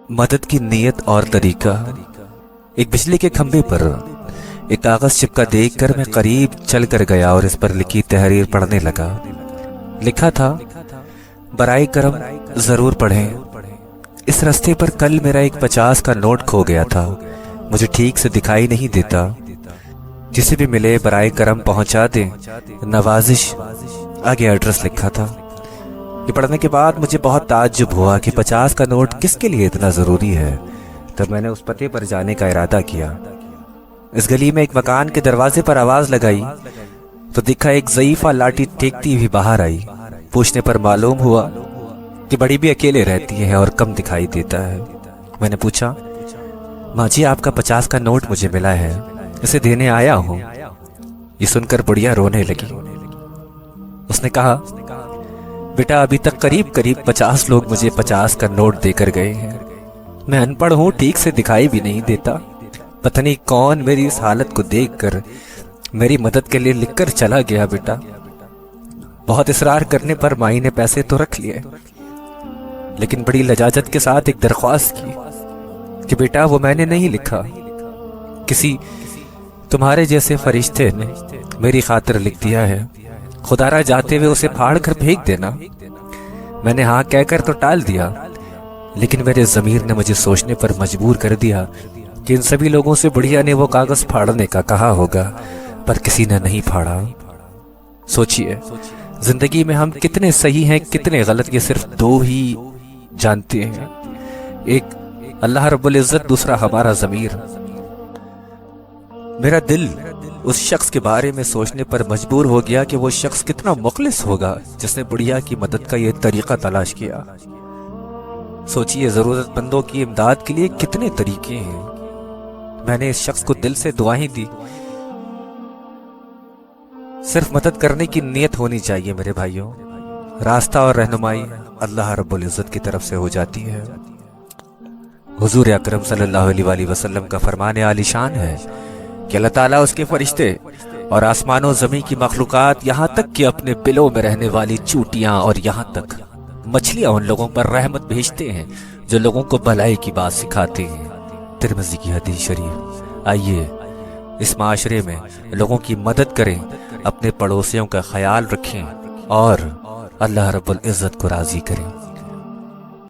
मदद की नीयत और तरीका। एक बिजली के खंभे पर एक कागज चिपका देखकर मैं करीब चल कर गया और इस पर लिखी तहरीर पढ़ने लगा। लिखा था, बराए करम जरूर पढ़ें। इस रास्ते पर कल मेरा एक 50 का नोट खो गया था। मुझे ठीक से दिखाई नहीं देता। जिसे भी मिले बराए करम पहुंचा दे, नवाजिश। आगे एड्रेस लिखा था। ये पढ़ने के बाद मुझे बहुत ताज्जुब हुआ कि 50 का नोट किसके लिए इतना ज़रूरी है। तब मैंने उस पते पर जाने का इरादा किया। इस गली में एक मकान के दरवाजे पर आवाज़ लगाई तो दिखा एक ज़ईफ़ा लाठी टेकती हुई बाहर आई। पूछने पर मालूम हुआ कि बड़ी भी अकेले रहती है और कम दिखाई देता है। मैंने पूछा, माँ जी आपका 50 का नोट मुझे मिला है, इसे देने आया हूँ। ये सुनकर बुढ़िया रोने लगी। उसने कहा, बेटा अभी तक करीब करीब 50 लोग मुझे 50 का नोट देकर गए हैं। मैं अनपढ़ हूँ, ठीक से दिखाई भी नहीं देता। पता नहीं कौन मेरी इस हालत को देखकर मेरी मदद के लिए लिखकर चला गया। बेटा बहुत इसरार करने पर माई ने पैसे तो रख लिए, लेकिन बड़ी लजाजत के साथ एक दरख्वास्त की कि बेटा वो मैंने नहीं लिखा, किसी तुम्हारे जैसे फरिश्ते ने मेरी खातिर लिख दिया है। खुदारा जाते हुए उसे फाड़ कर फेंक देना। मैंने हाँ कहकर तो टाल दिया, लेकिन मेरे ज़मीर ने मुझे सोचने पर मजबूर कर दिया कि इन सभी लोगों से बुढ़िया ने वो कागज फाड़ने का कहा होगा, पर किसी ने नहीं फाड़ा। सोचिए, जिंदगी में हम कितने सही हैं कितने गलत, ये सिर्फ दो ही जानते हैं, एक अल्लाह रब्बुल इज्जत, दूसरा हमारा ज़मीर। मेरा दिल उस शख्स के बारे में सोचने पर मजबूर हो गया कि वो शख्स कितना मुखलिस होगा जिसने बुढ़िया की मदद का ये तरीका तलाश किया। सोचिए, जरूरतमंदों की इमदाद के लिए कितने तरीके हैं। मैंने इस शख्स को दिल से दुआएं दी। सिर्फ मदद करने की नीयत होनी चाहिए मेरे भाइयों। रास्ता और रहनुमाई अल्लाह रब्बुल इज्जत की तरफ से हो जाती है। हुजूर अकरम सल्लल्लाहु अलैहि वसल्लम का फरमान आलीशान है कि अल्लाह ताला उसके फरिश्ते और आसमानों ज़मीन की मखलूकात, यहाँ तक कि अपने बिलों में रहने वाली चूटियां और यहाँ तक मछलियां, उन लोगों पर रहमत भेजते हैं जो लोगों को भलाई की बात सिखाते हैं। तिरमिज़ी की हदीस शरीफ। आइए इस माशरे में लोगों की मदद करें, अपने पड़ोसियों का ख्याल रखें और अल्लाह रब्बुल इज्जत को राजी करें।